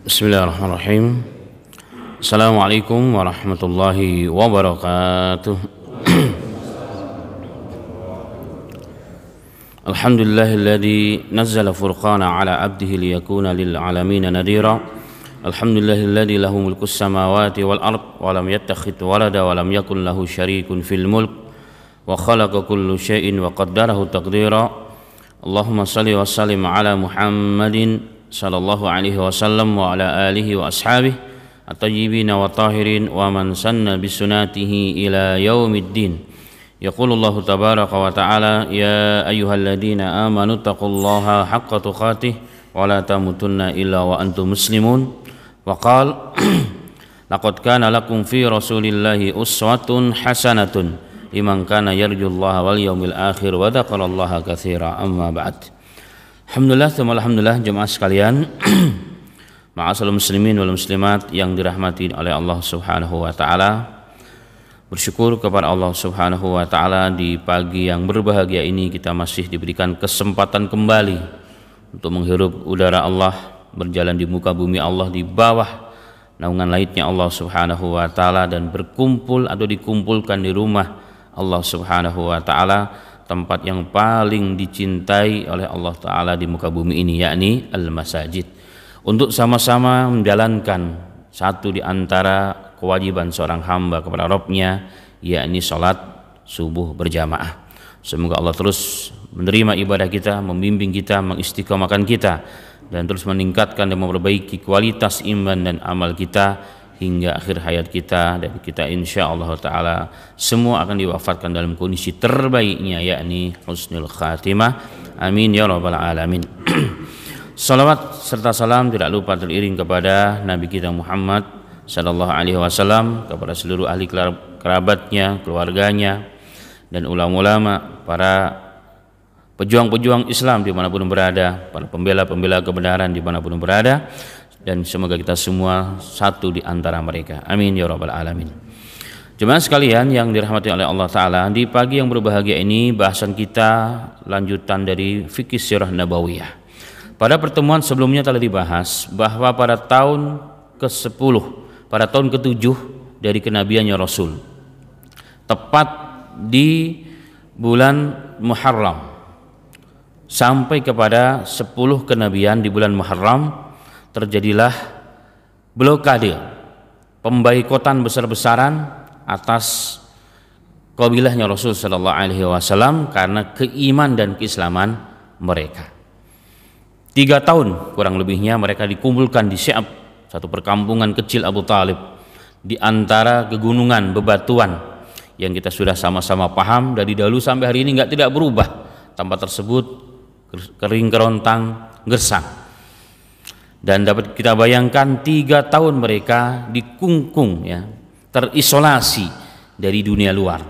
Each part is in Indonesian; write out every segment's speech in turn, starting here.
Bismillahirrahmanirrahim. Assalamualaikum warahmatullahi wabarakatuh. Alhamdulillahilladzi nazzala furqana ala abdihi liyakuna lil alamin nadhira. Alhamdulillahilladzi lahu mulkus samawati wal ard wa lam yattakhidh walada wa lam yakul lahu syarikun fil mulk wa khalaqa kulla syai'in wa qaddarahu taqdira. Allahumma shalli wa sallim ala Muhammadin sallallahu alaihi wasallam wa ala alihi wa ashabihi at-tayyibin wa tahirin wa man sanna bisunatihi ila yaumiddin. Yaqulullahu tabaraka wa ta'ala, ya ayyuhalladzina amanu taqullaha haqqa tuqatih wa la tamutunna illa wa antum muslimun. Wa qala laqad kana lakum fi rasulillahi uswatun hasanatun liman kana yarjullaha wal yawmil akhir wa dzakarallaha katsira. Amma ba'd. Alhamdulillah jemaah sekalian, ma'asyiral muslimin wal muslimat yang dirahmati oleh Allah Subhanahu wa taala. Bersyukur kepada Allah Subhanahu wa taala, di pagi yang berbahagia ini kita masih diberikan kesempatan kembali untuk menghirup udara Allah, berjalan di muka bumi Allah, di bawah naungan langitnya Allah Subhanahu wa taala, dan berkumpul atau dikumpulkan di rumah Allah Subhanahu wa taala, tempat yang paling dicintai oleh Allah Ta'ala di muka bumi ini, yakni al-masajid, untuk sama-sama menjalankan satu di antara kewajiban seorang hamba kepada Rabbnya, yakni sholat subuh berjamaah. Semoga Allah terus menerima ibadah kita, membimbing kita, mengistiqomahkan kita, dan terus meningkatkan dan memperbaiki kualitas iman dan amal kita hingga akhir hayat kita, dan kita insyaallah ta'ala semua akan diwafatkan dalam kondisi terbaiknya, yakni husnul khatimah. Amin ya rabbal alamin. Salawat serta salam tidak lupa teriring kepada Nabi kita Muhammad sallallahu alaihi wasallam, kepada seluruh ahli kerabatnya, keluarganya, dan ulama-ulama, para pejuang-pejuang Islam dimanapun berada, para pembela-pembela kebenaran dimanapun berada, dan semoga kita semua satu di antara mereka. Amin ya rabbal alamin. Jemaah sekalian yang dirahmati oleh Allah Ta'ala, di pagi yang berbahagia ini bahasan kita lanjutan dari fikih sirah nabawiyah. Pada pertemuan sebelumnya telah dibahas bahwa pada tahun ke-10, pada tahun ke-7 dari kenabiannya Rasul, tepat di bulan Muharram, sampai kepada 10 kenabian di bulan Muharram, terjadilah blokade, pemboikotan besar-besaran atas kabilahnya Rasul sallallahu alaihi wasallam karena keiman dan keislaman mereka. 3 tahun kurang lebihnya mereka dikumpulkan di Sya'ab, satu perkampungan kecil Abu Talib, di antara kegunungan bebatuan yang kita sudah sama-sama paham dari dahulu sampai hari ini tidak berubah. Tempat tersebut kering kerontang, gersang. Dan dapat kita bayangkan 3 tahun mereka dikungkung, ya, terisolasi dari dunia luar.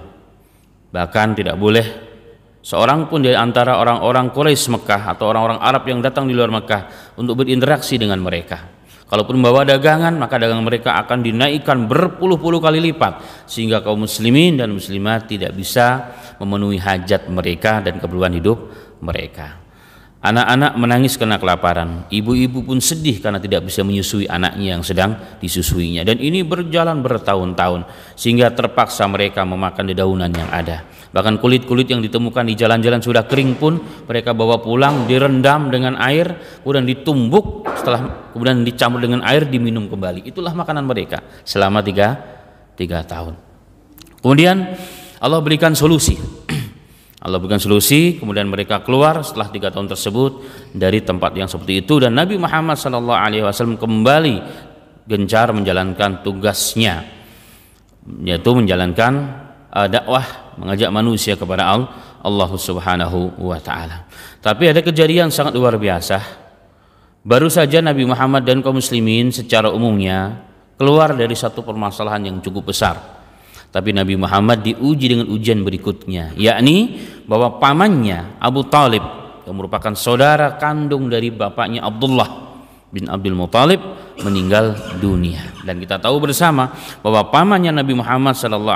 Bahkan tidak boleh seorang pun dari antara orang-orang Quraisy Mekah atau orang-orang Arab yang datang di luar Mekah untuk berinteraksi dengan mereka. Kalaupun membawa dagangan, maka dagangan mereka akan dinaikkan berpuluh-puluh kali lipat, sehingga kaum muslimin dan muslimat tidak bisa memenuhi hajat mereka dan keperluan hidup mereka. Anak-anak menangis karena kelaparan, ibu-ibu pun sedih karena tidak bisa menyusui anaknya yang sedang disusuinya, dan ini berjalan bertahun-tahun sehingga terpaksa mereka memakan dedaunan yang ada. Bahkan kulit-kulit yang ditemukan di jalan-jalan sudah kering pun mereka bawa pulang, direndam dengan air, kemudian ditumbuk, kemudian dicampur dengan air, diminum kembali. Itulah makanan mereka selama 3 tahun. Kemudian Allah berikan solusi. Kemudian mereka keluar setelah 3 tahun tersebut dari tempat yang seperti itu, dan Nabi Muhammad SAW kembali gencar menjalankan tugasnya, yaitu menjalankan dakwah, mengajak manusia kepada Allah Subhanahu wa ta'ala. Tapi ada kejadian sangat luar biasa. Baru saja Nabi Muhammad dan kaum muslimin secara umumnya keluar dari satu permasalahan yang cukup besar. Tapi Nabi Muhammad diuji dengan ujian berikutnya, yakni bahwa pamannya Abu Talib, yang merupakan saudara kandung dari bapaknya Abdullah bin Abdul Muthalib, meninggal dunia. Dan kita tahu bersama bahwa pamannya Nabi Muhammad SAW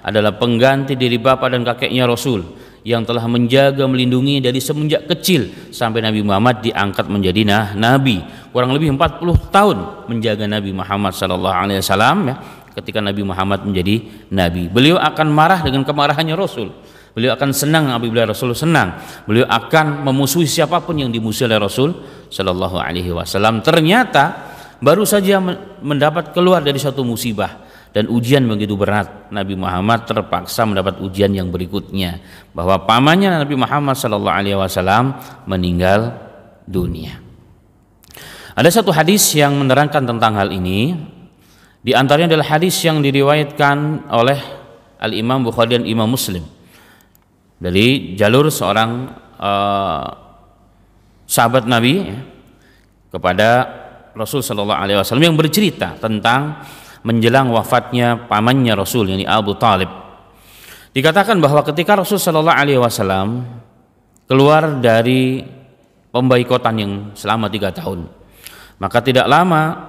adalah pengganti dari bapak dan kakeknya Rasul, yang telah menjaga melindungi dari semenjak kecil sampai Nabi Muhammad diangkat menjadi nabi. kurang lebih 40 tahun menjaga Nabi Muhammad sallallahu alaihi wasallam ya. Ketika Nabi Muhammad menjadi nabi, beliau akan marah dengan kemarahannya Rasul. Beliau akan senang apabila Rasul senang. Beliau akan memusuhi siapapun yang dimusuhi oleh Rasul sallallahu alaihi wasallam. Ternyata baru saja mendapat keluar dari satu musibah dan ujian begitu berat, Nabi Muhammad terpaksa mendapat ujian yang berikutnya, bahwa pamannya Nabi Muhammad sallallahu alaihi wasallam meninggal dunia. Ada satu hadis yang menerangkan tentang hal ini. Di antaranya adalah hadis yang diriwayatkan oleh Al-Imam Bukhari dan Imam Muslim dari jalur seorang sahabat Nabi ya, kepada Rasul sallallahu alaihi wasallam yang bercerita tentang menjelang wafatnya pamannya Rasul, yakni Abu Talib. Dikatakan bahwa ketika Rasul sallallahu alaihi wasallam keluar dari pembaikotan yang selama 3 tahun, maka tidak lama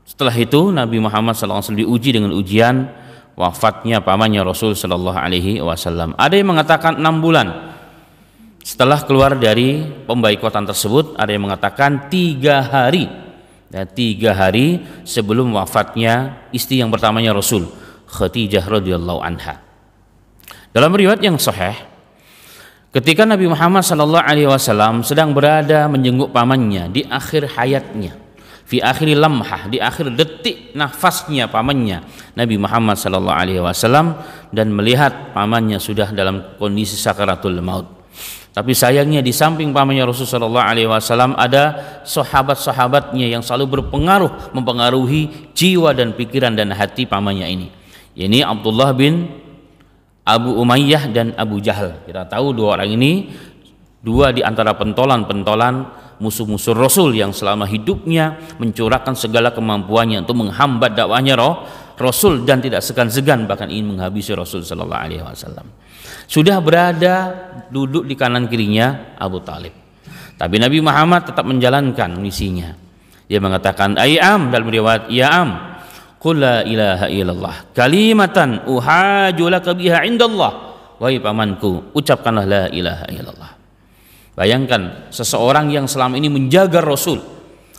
setelah itu Nabi Muhammad SAW diuji dengan ujian wafatnya pamannya Rasul Sallallahu Alaihi Wasallam. Ada yang mengatakan 6 bulan setelah keluar dari pembaikotan tersebut, ada yang mengatakan 3 hari, dan 3 hari sebelum wafatnya istri yang pertamanya Rasul, Khadijah radhiyallahu anha. Dalam riwayat yang sahih, ketika Nabi Muhammad Sallallahu Alaihi Wasallam sedang berada menjenguk pamannya di akhir hayatnya, fi akhir lamhah, di akhir detik nafasnya pamannya Nabi Muhammad sallallahu alaihi wasallam, dan melihat pamannya sudah dalam kondisi sakaratul maut. Tapi sayangnya di samping pamannya Rasul sallallahu alaihi wasallam ada sahabat-sahabatnya yang selalu mempengaruhi jiwa dan pikiran dan hati pamannya ini. Ini Abdullah bin Abu Umayyah dan Abu Jahal. Kita tahu 2 orang ini, 2 di antara pentolan-pentolan musuh-musuh Rasul yang selama hidupnya mencurahkan segala kemampuannya untuk menghambat dakwahnya Rasul dan tidak segan-segan bahkan ingin menghabisi Rasul sallallahu alaihi wasallam. Sudah berada duduk di kanan kirinya Abu Talib. Tapi Nabi Muhammad tetap menjalankan misinya. Dia mengatakan, "Ayyam," dalam riwayat, "Ya am, qul la ilaha illallah kalimatan uhaju laka biha indallah." Wahai pamanku, ucapkanlah la ilaha illallah. Bayangkan seseorang yang selama ini menjaga Rasul,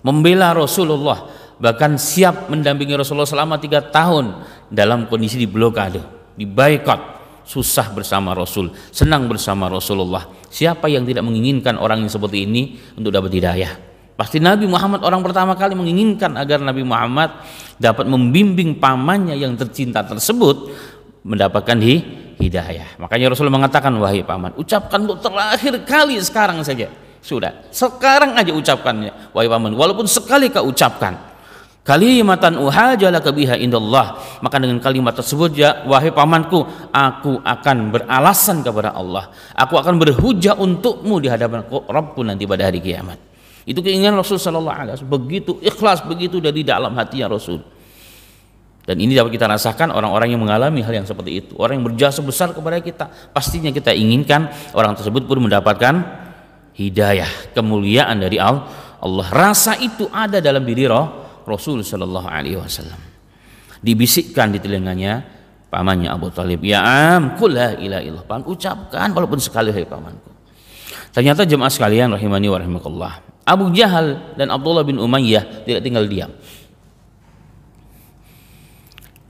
membela Rasulullah, bahkan siap mendampingi Rasulullah selama 3 tahun dalam kondisi diblokade, diboikot, susah bersama Rasul, senang bersama Rasulullah. Siapa yang tidak menginginkan orang yang seperti ini untuk dapat hidayah? Pasti Nabi Muhammad orang pertama kali menginginkan agar Nabi Muhammad dapat membimbing pamannya yang tercinta tersebut mendapatkan hidayah. Makanya Rasul mengatakan, wahai paman, ucapkan untuk terakhir kali sekarang saja. Sudah, sekarang aja ucapkannya, wahai paman, walaupun sekali kau ucapkan kalimatan uhajalaka biha indallah, maka dengan kalimat tersebut ya, wahai pamanku, aku akan beralasan kepada Allah, aku akan berhujah untukmu di hadapan Rabbku nanti pada hari kiamat. Itu keinginan Rasul sallallahu alaihi wasallam, begitu ikhlas, begitu dari dalam hatinya Rasul. Dan ini dapat kita rasakan orang-orang yang mengalami hal yang seperti itu. Orang yang berjasa besar kepada kita, pastinya kita inginkan orang tersebut pun mendapatkan hidayah, kemuliaan dari Allah. Rasa itu ada dalam diri Rasul sallallahu alaihi wasallam. Dibisikkan di telinganya pamannya Abu Talib, "Ya am, qul la ilaha illallah." Paman, ucapkan walaupun sekali, hai pamanku. Ternyata jemaah sekalian rahimani wa rahimakumullah, Abu Jahal dan Abdullah bin Umayyah tidak tinggal diam.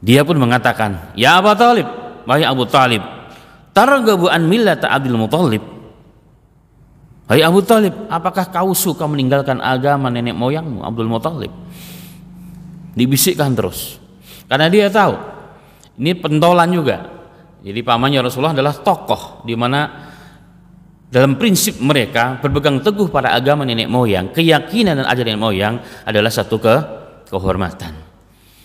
Dia pun mengatakan, "Ya Abu Talib, wahai Abu Talib, targhabu an millata Abdul Muthalib." Wahai Abu Talib, apakah kau suka meninggalkan agama nenek moyangmu Abdul Muthalib? Dibisikkan terus, karena dia tahu ini pentolan juga. Jadi pamannya Rasulullah adalah tokoh di mana dalam prinsip mereka berpegang teguh pada agama nenek moyang, keyakinan dan ajaran nenek moyang adalah satu kehormatan.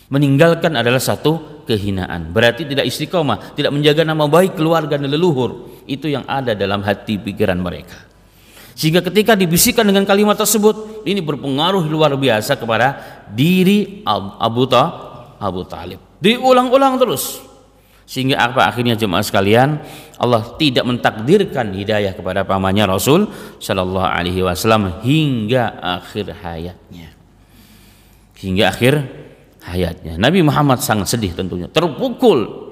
Meninggalkan adalah satu kehinaan. Berarti tidak istiqomah, tidak menjaga nama baik keluarga dan leluhur. Itu yang ada dalam hati pikiran mereka. Sehingga ketika dibisikkan dengan kalimat tersebut, ini berpengaruh luar biasa kepada diri Abu Talib. Diulang-ulang terus. Sehingga apa akhirnya jemaah sekalian, Allah tidak mentakdirkan hidayah kepada pamannya Rasul sallallahu alaihi wasallam hingga akhir hayatnya. Hingga akhir hayatnya. Nabi Muhammad sangat sedih tentunya, terpukul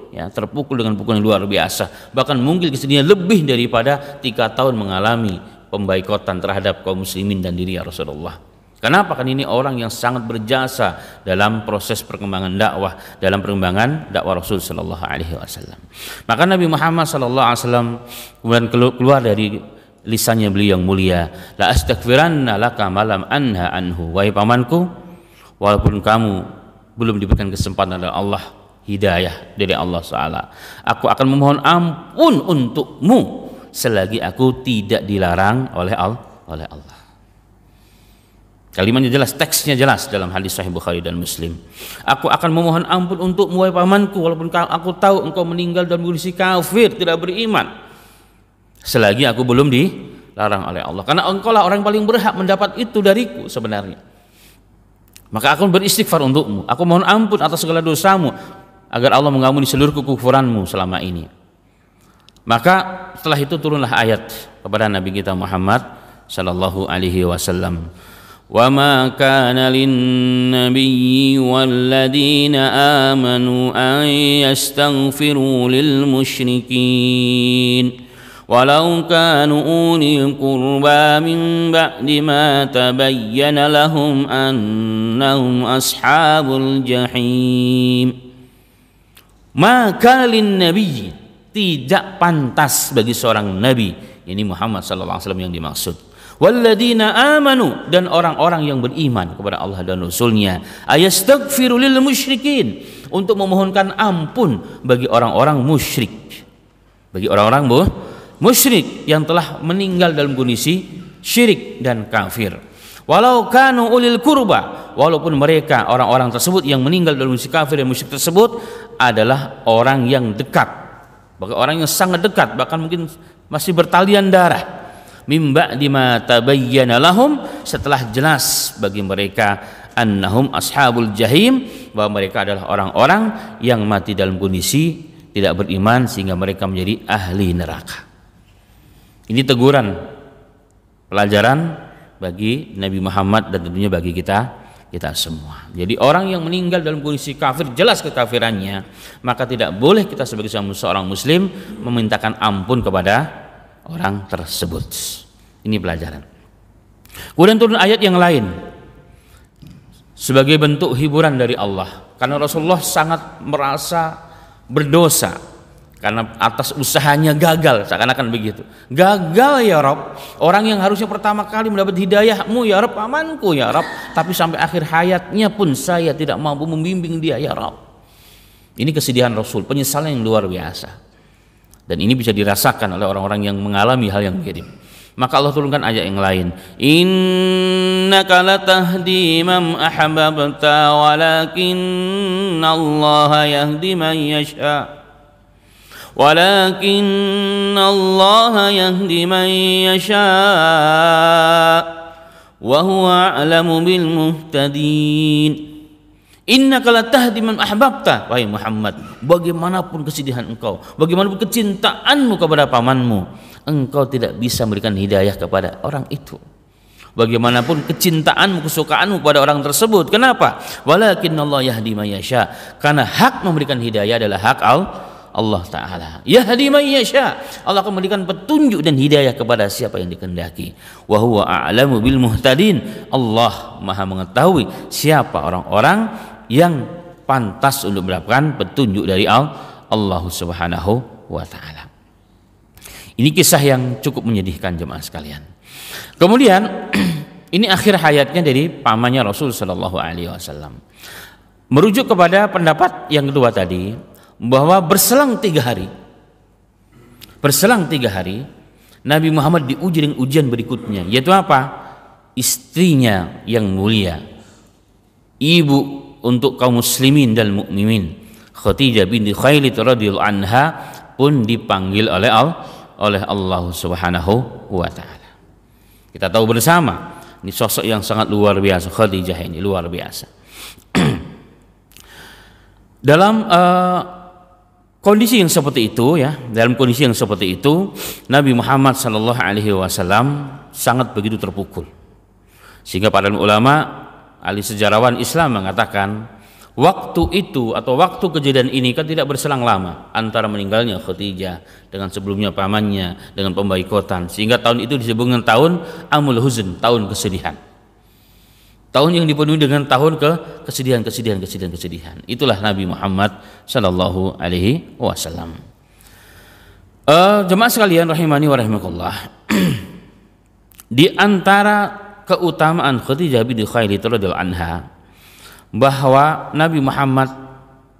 dengan pukulan yang luar biasa, bahkan mungkin kesedihan lebih daripada 3 tahun mengalami pembaikotan terhadap kaum muslimin dan diri Rasulullah. Kenapa? Kan ini orang yang sangat berjasa dalam proses perkembangan dakwah, dalam perkembangan dakwah Rasul sallallahu alaihi wasallam. Maka Nabi Muhammad sallallahu alaihi wasallam kemudian keluar dari lisannya beliau yang mulia, la astaghfiranna laka malam anha anhu, wahai pamanku, walaupun kamu belum diberikan kesempatan oleh Allah, hidayah dari Allah Ta'ala, aku akan memohon ampun untukmu selagi aku tidak dilarang oleh Allah. Kalimatnya jelas, teksnya jelas dalam hadis Sahih Bukhari dan Muslim. Aku akan memohon ampun untukmu wahai pamanku, walaupun aku tahu engkau meninggal dalam kondisi kafir, tidak beriman, selagi aku belum dilarang oleh Allah. Karena engkau lah orang paling berhak mendapat itu dariku sebenarnya. Maka aku beristighfar untukmu. Aku mohon ampun atas segala dosamu, agar Allah mengampuni seluruh kekufuranmu selama ini. Maka setelah itu turunlah ayat kepada Nabi kita Muhammad sallallahu alaihi wasallam. Wa ma kana lin-nabiyyi wal-ladzina amanu an yastaghfiru lil musyrikin walau kanu uli qurba min ba'di ma tabayyana lahum annahum ashabul jahim. Maka lin-nabiyyi, tidak pantas bagi seorang nabi, ini Muhammad sallallahu alaihi wasallam yang dimaksud, walladzina amanu, dan orang-orang yang beriman kepada Allah dan Rasulnya, ayastaghfiru lil musyrikin, untuk memohonkan ampun bagi orang-orang musyrik, bagi orang-orang musyrik yang telah meninggal dalam kondisi syirik dan kafir. Walau kanu ulil kurba, walaupun mereka orang-orang tersebut yang meninggal dalam kondisi kafir dan musyrik tersebut adalah orang yang dekat, bahkan orang yang sangat dekat, bahkan mungkin masih bertalian darah. Mimba dima tabayyana lahum, setelah jelas bagi mereka annahum ashabul jahim, bahwa mereka adalah orang-orang yang mati dalam kondisi tidak beriman sehingga mereka menjadi ahli neraka. Ini teguran, pelajaran bagi Nabi Muhammad dan tentunya bagi kita semua. Jadi orang yang meninggal dalam kondisi kafir, jelas kekafirannya, maka tidak boleh kita sebagai seorang muslim memintakan ampun kepada orang tersebut. Ini pelajaran. Kemudian turun ayat yang lain sebagai bentuk hiburan dari Allah, karena Rasulullah sangat merasa berdosa karena atas usahanya gagal, seakan-akan begitu. Gagal ya Rabb, orang yang harusnya pertama kali mendapat hidayahmu ya Rabb, pamanku ya Rabb, tapi sampai akhir hayatnya pun saya tidak mampu membimbing dia ya Rabb. Ini kesedihan Rasul, penyesalan yang luar biasa. Dan ini bisa dirasakan oleh orang-orang yang mengalami hal yang mirip. Maka Allah turunkan ayat yang lain, innaka latahdi man ahbabta walakinallaha yahdi man yasha wa huwa a'lamu bil muhtadin. Innaka latahdi man ahbabta, wahai Muhammad, bagaimanapun kesedihan engkau, bagaimanapun kecintaanmu kepada pamanmu, engkau tidak bisa memberikan hidayah kepada orang itu. Bagaimanapun kecintaanmu, kesukaanmu kepada orang tersebut. Kenapa? Walakinallah yahdi man yasha, karena hak memberikan hidayah adalah hak Allah Ta'ala. Yahdi man yasha, Allah akan memberikan petunjuk dan hidayah kepada siapa yang dikehendaki. Wa huwa a'lamu bil muhtadin, Allah Maha mengetahui siapa orang-orang yang pantas untuk mendapatkan petunjuk dari Allah Subhanahu wa Ta'ala. Ini kisah yang cukup menyedihkan jemaah sekalian. Kemudian ini akhir hayatnya dari pamannya Rasul sallallahu alaihi wasallam. Merujuk kepada pendapat yang kedua tadi, bahwa berselang 3 hari Nabi Muhammad diuji dengan ujian berikutnya, yaitu apa? Istrinya yang mulia, ibu untuk kaum muslimin dan mukminin, Khadijah binti Khuwailid radhiyallahu anha pun dipanggil oleh Allah Subhanahu wa Ta'ala. Kita tahu bersama, ini sosok yang sangat luar biasa. Khadijah ini luar biasa. Dalam kondisi yang seperti itu, ya, dalam kondisi yang seperti itu, Nabi Muhammad sallallahu alaihi wasallam sangat begitu terpukul, sehingga para ulama, ahli sejarawan Islam mengatakan, waktu itu atau waktu kejadian ini kan tidak berselang lama antara meninggalnya Khadijah dengan sebelumnya pamannya dengan pembaikotan, sehingga tahun itu disebut dengan tahun Amul Huzn, tahun kesedihan. tahun yang dipenuhi dengan tahun kesedihan. Itulah Nabi Muhammad sallallahu alaihi wasallam. Jemaah sekalian rahimani wa rahimakumullah. Di antara keutamaan Khadijah binti Khuwailid radhiyallahu anha bahwa Nabi Muhammad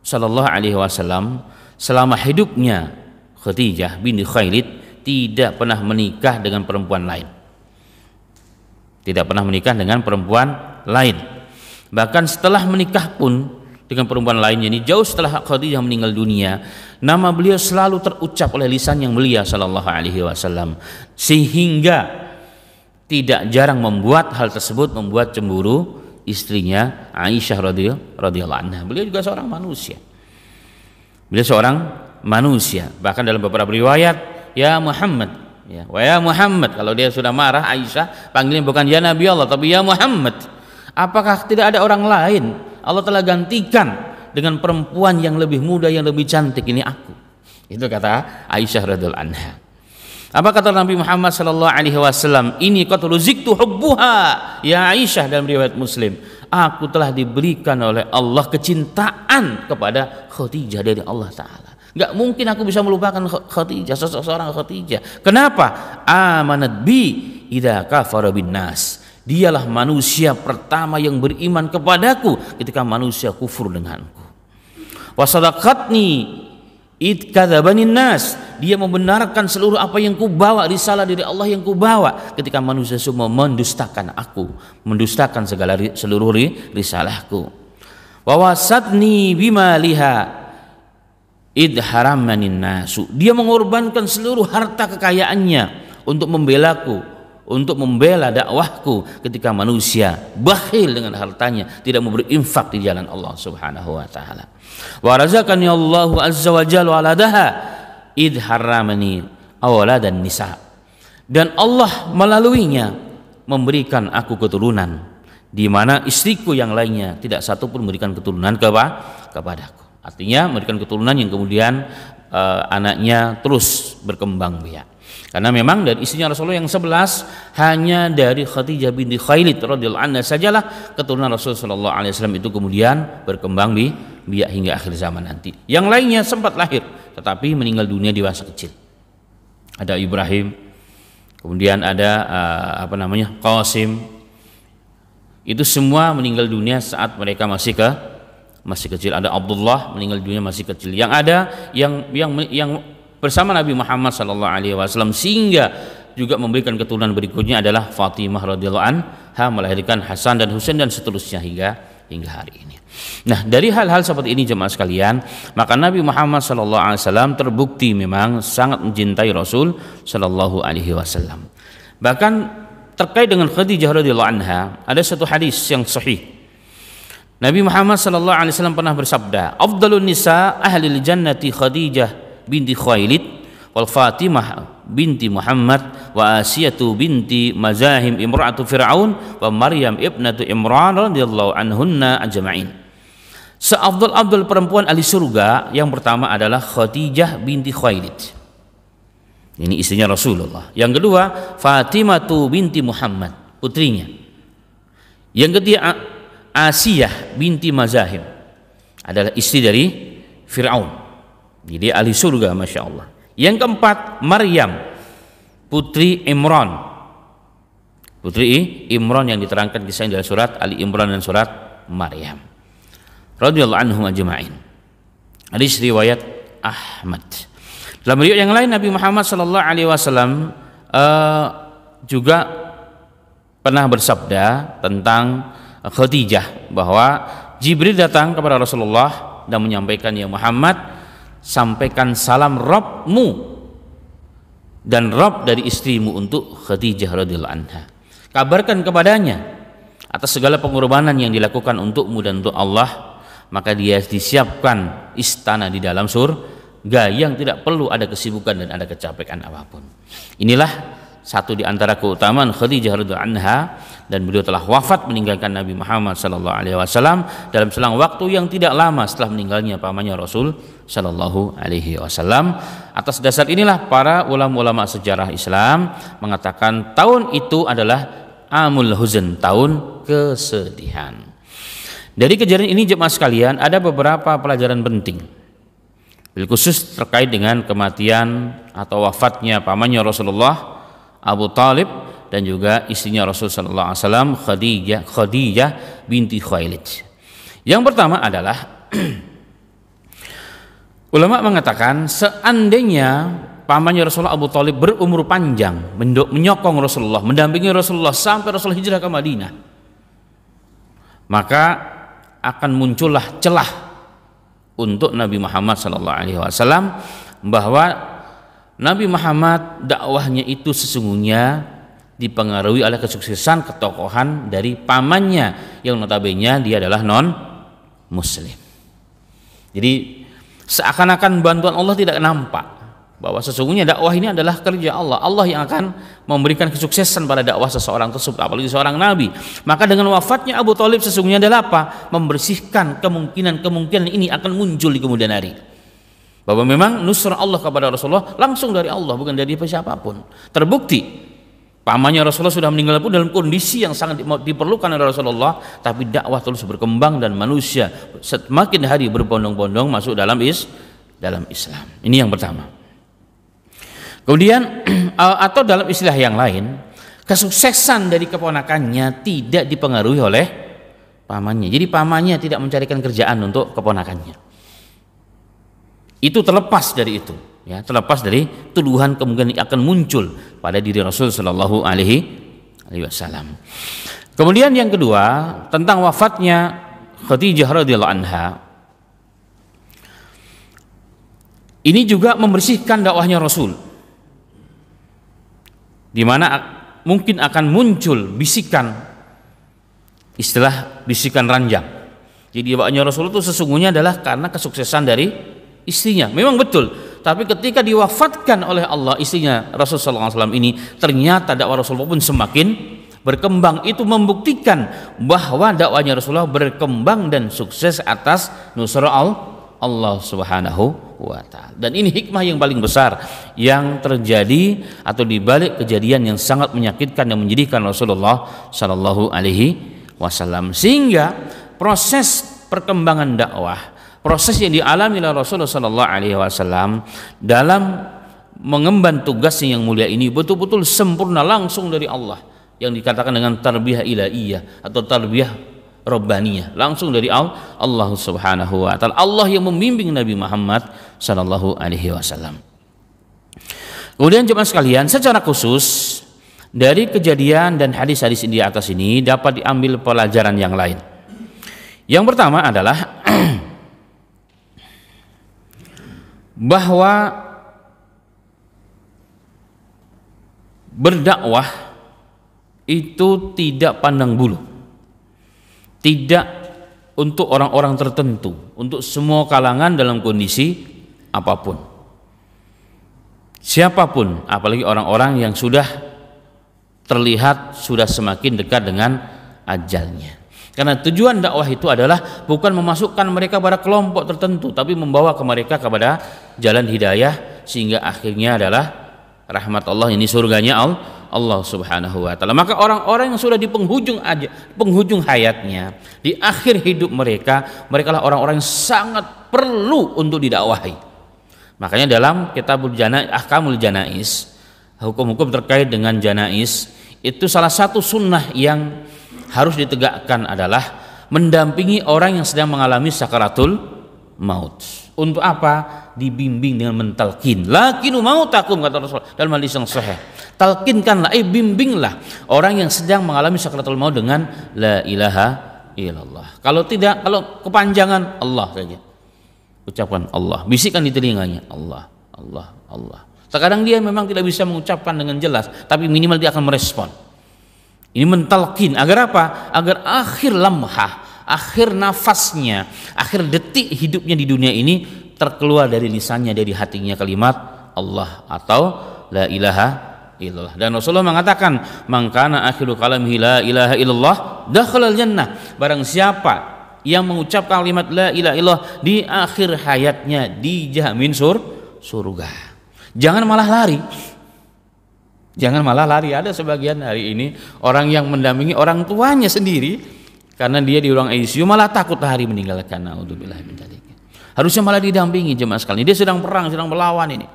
sallallahu alaihi wasallam selama hidupnya Khadijah binti Khuwailid tidak pernah menikah dengan perempuan lain. Tidak pernah menikah dengan perempuan lain. Bahkan setelah menikah pun dengan perempuan lain, ini jauh setelah Khadijah meninggal dunia, nama beliau selalu terucap oleh lisan yang mulia sallallahu alaihi wasallam, sehingga tidak jarang membuat hal tersebut membuat cemburu istrinya Aisyah radhiyallahu anha. Beliau juga seorang manusia. Beliau seorang manusia. Bahkan dalam beberapa riwayat, ya Muhammad, ya, wa ya Muhammad. Kalau dia sudah marah, Aisyah panggilnya bukan ya Nabi Allah, tapi ya Muhammad. Apakah tidak ada orang lain? Allah telah gantikan dengan perempuan yang lebih muda, yang lebih cantik, ini aku. Itu kata Aisyah radhiyallahu anha. Apa kata Nabi Muhammad sallallahu alaihi wasallam? Ini qad ruziktu hubbuha ya Aisyah, dalam riwayat Muslim. Aku telah diberikan oleh Allah kecintaan kepada Khadijah dari Allah Ta'ala. Gak mungkin aku bisa melupakan Khadijah, seorang Khadijah. Kenapa? Amanat bi idza kafara bin nas. Dialah manusia pertama yang beriman kepadaku ketika manusia kufur denganku. Wa sadaqatni id kadzabanin nas. Dia membenarkan seluruh apa yang kubawa, risalah dari Allah yang kubawa, ketika manusia semua mendustakan aku, mendustakan seluruh risalahku. Wa wasatni bima liha id haramanin nasu. Dia mengorbankan seluruh harta kekayaannya untuk membelaku, untuk membela dakwahku ketika manusia bakhil dengan hartanya, tidak mau berinfak di jalan Allah Subhanahu wa taala. Wa razaqani Allahu azza wa jalla waladaha id haramani awladan nisa. Dan Allah melaluinya memberikan aku keturunan di mana istriku yang lainnya tidak satu pun memberikan keturunan kepadaku. Artinya memberikan keturunan yang kemudian anaknya terus berkembang biak. Karena memang dari istrinya Rasulullah yang 11 hanya dari Khadijah binti Khuwailid radhiyallahu anha sajalah keturunan Rasulullah sallallahu alaihi wasallam itu kemudian berkembang biak hingga akhir zaman nanti. Yang lainnya sempat lahir tetapi meninggal dunia di masa kecil. Ada Ibrahim, kemudian ada Qasim. Itu semua meninggal dunia saat mereka masih kecil. Ada Abdullah meninggal dunia masih kecil. Yang ada yang bersama Nabi Muhammad sallallahu alaihi wasallam sehingga juga memberikan keturunan berikutnya adalah Fatimah radhiyallahu anha, melahirkan Hasan dan Husain dan seterusnya hingga hari ini. Nah, dari hal-hal seperti ini jemaah sekalian, maka Nabi Muhammad sallallahu alaihi wasallam terbukti memang sangat mencintai Rasul sallallahu alaihi wasallam. Bahkan terkait dengan Khadijah radhiyallahu anha, ada satu hadis yang sahih. Nabi Muhammad sallallahu alaihi wasallam pernah bersabda, "Afdhalun nisa ahlil jannati Khadijah binti Khuwailid wal Fatimah binti Muhammad wa Asiyatu binti Mazahim imra'atu Fir'aun wa Maryam ibnatu Imran radhiyallahu anhunna ajma'in." Seafdal-afdal perempuan ahli surga yang pertama adalah Khadijah binti Khuwailid. Ini istrinya Rasulullah. Yang kedua Fatimatu binti Muhammad, putrinya. Yang ketiga Asiyah binti Mazahim, adalah istri dari Fir'aun. Jadi ahli surga, Masya Allah. Yang keempat Maryam, putri Imran. Putri Imran yang diterangkan kisahnya dalam surat Ali Imran dan surat Maryam. Radhiyallahu anhum ajma'in. Hadis riwayat Ahmad. Dalam riwayat yang lain Nabi Muhammad sallallahu alaihi wasallam juga pernah bersabda tentang Khadijah bahwa Jibril datang kepada Rasulullah dan menyampaikan, "Ya Muhammad, sampaikan salam Rabbmu dan Rabb dari istrimu untuk Khadijah radhiyallahu anha. Kabarkan kepadanya atas segala pengorbanan yang dilakukan untukmu dan untuk Allah, maka dia disiapkan istana di dalam surga yang tidak perlu ada kesibukan dan ada kecapekan apapun." Inilah satu di antara keutamaan Khadijah radhiyallahu anha, dan beliau telah wafat meninggalkan Nabi Muhammad sallallahu alaihi wasallam dalam selang waktu yang tidak lama setelah meninggalnya pamannya Rasul sallallahu alaihi wasallam. Atas dasar inilah para ulama-ulama sejarah Islam mengatakan tahun itu adalah amul huzn, tahun kesedihan. Dari kejadian ini jemaah sekalian ada beberapa pelajaran penting, khusus terkait dengan kematian atau wafatnya pamannya Rasulullah Abu Talib dan juga istrinya Rasul sallallahu alaihi wasallam Khadijah binti Khuwailid. Yang pertama adalah ulama mengatakan seandainya pamannya Rasulullah Abu Talib berumur panjang, menyokong Rasulullah, mendampingi Rasulullah sampai Rasulullah hijrah ke Madinah, maka akan muncullah celah untuk Nabi Muhammad SAW bahwa Nabi Muhammad dakwahnya itu sesungguhnya dipengaruhi oleh kesuksesan ketokohan dari pamannya yang notabene dia adalah non muslim. Jadi seakan-akan bantuan Allah tidak nampak, bahwa sesungguhnya dakwah ini adalah kerja Allah. Allah yang akan memberikan kesuksesan pada dakwah seseorang tersebut, apalagi seorang nabi. Maka dengan wafatnya Abu Talib sesungguhnya adalah apa? Membersihkan kemungkinan ini akan muncul di kemudian hari, bahwa memang nusrah Allah kepada Rasulullah langsung dari Allah, bukan dari siapapun. Terbukti pamannya Rasulullah sudah meninggal pun dalam kondisi yang sangat diperlukan oleh Rasulullah, tapi dakwah terus berkembang dan manusia semakin hari berbondong-bondong masuk dalam Islam. Ini yang pertama. Kemudian atau dalam istilah yang lain, kesuksesan dari keponakannya tidak dipengaruhi oleh pamannya. Jadi pamannya tidak mencarikan kerjaan untuk keponakannya. Itu terlepas dari itu. Ya, terlepas dari tuduhan kemungkinan akan muncul pada diri Rasul Shallallahu Alaihi Wasallam. Kemudian yang kedua tentang wafatnya Khadijah radhiyallahu anha, ini juga membersihkan dakwahnya Rasul, di mana mungkin akan muncul bisikan, istilah bisikan ranjang. Jadi dakwahnya Rasul itu sesungguhnya adalah karena kesuksesan dari istrinya. Memang betul. Tapi ketika diwafatkan oleh Allah istrinya Rasulullah SAW ini, ternyata dakwah Rasulullah pun semakin berkembang. Itu membuktikan bahwa dakwahnya Rasulullah berkembang dan sukses atas nusrah Allah Subhanahu wa ta'ala. Dan ini hikmah yang paling besar yang terjadi atau dibalik kejadian yang sangat menyakitkan dan menyedihkan Rasulullah Sallallahu Alaihi Wasallam. Sehingga proses perkembangan dakwah, proses yang dialami oleh Rasulullah Sallallahu Alaihi Wasallam dalam mengemban tugasnya yang mulia ini betul-betul sempurna langsung dari Allah, yang dikatakan dengan tarbiyah ilaiyah atau tarbiyah rabbaniyah, langsung dari Allah Subhanahu Wa Taala. Allah yang membimbing Nabi Muhammad Sallallahu Alaihi Wasallam. Kemudian jemaah sekalian, secara khusus dari kejadian dan hadis-hadis di atas ini dapat diambil pelajaran yang lain. Yang pertama adalah bahwa berdakwah itu tidak pandang bulu, tidak untuk orang-orang tertentu, untuk semua kalangan dalam kondisi apapun, siapapun, apalagi orang-orang yang sudah terlihat sudah semakin dekat dengan ajalnya. Karena tujuan dakwah itu adalah bukan memasukkan mereka pada kelompok tertentu, tapi membawa ke mereka kepada jalan hidayah, sehingga akhirnya adalah rahmat Allah, ini surganya Allah Subhanahu Wa Taala. Maka orang-orang yang sudah di penghujung hayatnya, di akhir hidup mereka lah orang-orang yang sangat perlu untuk didakwahi. Makanya dalam Kitabul Ahkamul Janais, hukum-hukum terkait dengan janais, itu salah satu sunnah yang harus ditegakkan adalah mendampingi orang yang sedang mengalami sakaratul maut. Untuk apa? Dibimbing dengan mentalkin. Lakinu mautakum, kata Rasulullah dalam hadis yang sahih. Talkinkanlah, bimbinglah orang yang sedang mengalami sakaratul maut dengan la ilaha illallah. Kalau tidak, kalau kepanjangan Allah saja, ucapkan Allah, bisikkan di telinganya Allah, Allah, Allah. Terkadang dia memang tidak bisa mengucapkan dengan jelas, tapi minimal dia akan merespon. Ini mentalkin agar apa? Agar akhir lamhah, akhir nafasnya, akhir detik hidupnya di dunia ini terkeluar dari lisannya, dari hatinya kalimat Allah atau la ilaha illallah. Dan Rasulullah mengatakan, "Man kana akhiru kalamihi la ilaha illallah dakhalal jannah." Barang siapa yang mengucapkan kalimat la ilaha illallah di akhir hayatnya, dijamin surga. Jangan malah lari. Jangan malah lari. Ada sebagian hari ini orang yang mendampingi orang tuanya sendiri karena dia di ruang ICU malah takut hari meninggalkan. Naudzubillah min dzalik. Harusnya malah didampingi jemaah sekalian. Dia sedang perang, sedang melawan ini.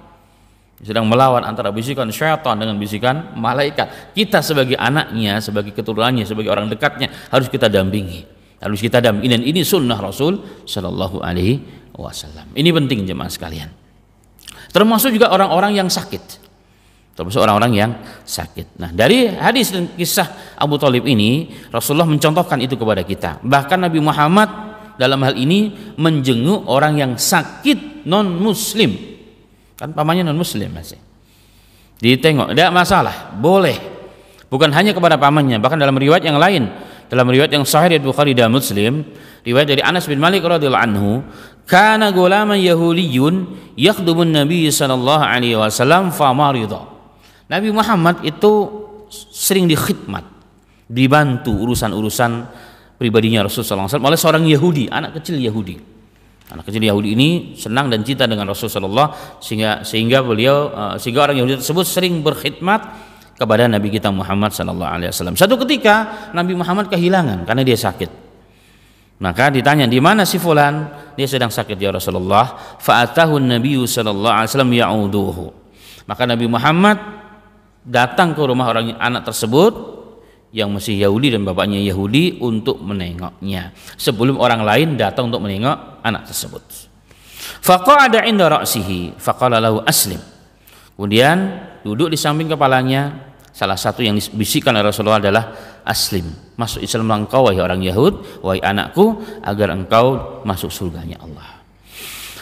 Sedang melawan antara bisikan syaitan dengan bisikan malaikat. Kita sebagai anaknya, sebagai keturunannya, sebagai orang dekatnya harus kita dampingi. Harus kita dampingi, dan ini sunnah Rasul Shallallahu Alaihi Wasallam. Ini penting jemaah sekalian. Termasuk juga orang-orang yang sakit. Termasuk orang-orang yang sakit. Nah, dari hadis dan kisah Abu Thalib ini Rasulullah mencontohkan itu kepada kita. Bahkan Nabi Muhammad dalam hal ini menjenguk orang yang sakit non muslim. Kan pamannya non muslim masih. Ditengok, tidak masalah, boleh. Bukan hanya kepada pamannya, bahkan dalam riwayat yang lain, dalam riwayat yang sahih dari Bukhari dan Muslim, riwayat dari Anas bin Malik radhiyallahu anhu, kana gulaman yahudiyyun yakhdumun Nabi sallallahu alaihi wasallam fa marida. Nabi Muhammad itu sering dikhidmat, dibantu urusan-urusan pribadinya Rasulullah SAW oleh seorang Yahudi, anak kecil Yahudi. Anak kecil Yahudi ini senang dan cinta dengan Rasulullah sehingga orang Yahudi tersebut sering berkhidmat kepada Nabi kita Muhammad SAW. Satu ketika Nabi Muhammad kehilangan karena dia sakit. Maka ditanya, di mana si fulan? Dia sedang sakit ya Rasulullah. Fa'atahu Nabi SAW ya'uduhu. Maka Nabi Muhammad datang ke rumah anak tersebut yang masih Yahudi dan bapaknya Yahudi untuk menengoknya sebelum orang lain datang untuk menengok anak tersebut. Faqa'ada 'inda ra'sihi faqala lahu aslim. Kemudian duduk di samping kepalanya. Salah satu yang dibisikkan oleh Rasulullah adalah aslim, masuk Islam engkau wahai orang Yahud, wahai anakku, agar engkau masuk surganya Allah.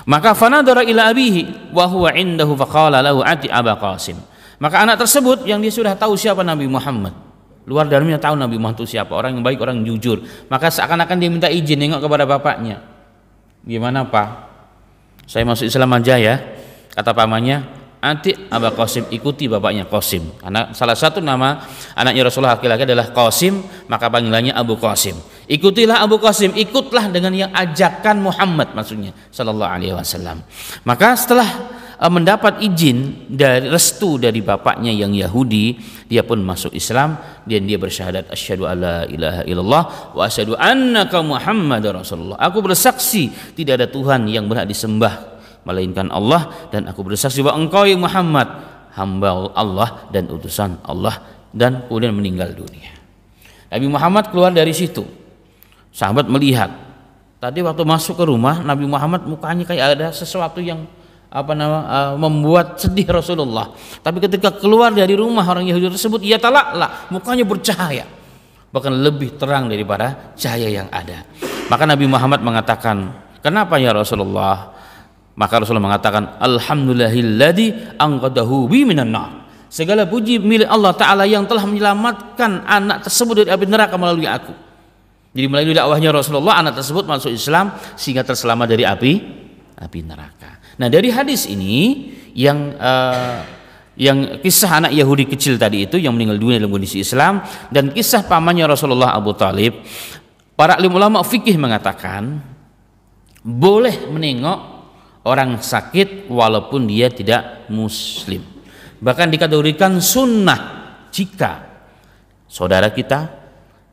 Maka fanadara ila abihi wa huwa 'indahu faqala lahu ati Aba Qasim. Maka anak tersebut yang dia sudah tahu siapa Nabi Muhammad, luar dalamnya tahu Nabi Muhammad itu siapa, orang yang baik, orang yang jujur, maka seakan-akan dia minta izin nengok kepada bapaknya. Gimana Pak? Saya masuk Islam aja ya. Kata pamannya, ati Aba Qasim, ikuti bapaknya Qasim. Karena salah satu nama anaknya Rasulullah laki-laki adalah Qasim, maka panggilannya Abu Qasim. Ikutilah Abu Qasim, ikutlah dengan yang ajakan Muhammad, maksudnya sallallahu alaihi wasallam. Maka setelah mendapat izin dari restu dari bapaknya yang Yahudi, dia pun masuk Islam dan dia bersyahadat asyhadu alla ilaha illallah wa asyhadu annaka Muhammadar Rasulullah. Aku bersaksi tidak ada Tuhan yang berhak disembah melainkan Allah, dan aku bersaksi bahwa engkau ya Muhammad hamba Allah dan utusan Allah, dan kemudian meninggal dunia. Nabi Muhammad keluar dari situ. Sahabat melihat, tadi waktu masuk ke rumah Nabi Muhammad mukanya kayak ada sesuatu yang membuat sedih Rasulullah. Tapi ketika keluar dari rumah orang Yahudi tersebut, ia talaklah, mukanya bercahaya, bahkan lebih terang daripada cahaya yang ada. Maka Nabi Muhammad mengatakan, kenapa ya Rasulullah? Maka Rasulullah mengatakan, alhamdulillahilladzi anqadahu bi minan nar. Segala puji milik Allah Ta'ala yang telah menyelamatkan anak tersebut dari api neraka melalui aku. Jadi melalui dakwahnya Rasulullah, anak tersebut masuk Islam sehingga terselamat dari api neraka. Nah, dari hadis ini yang kisah anak Yahudi kecil tadi itu yang meninggal dunia dalam kondisi Islam, dan kisah pamannya Rasulullah Abu Thalib, para ulama fikih mengatakan boleh menengok orang sakit walaupun dia tidak muslim. Bahkan dikategorikan sunnah jika saudara kita,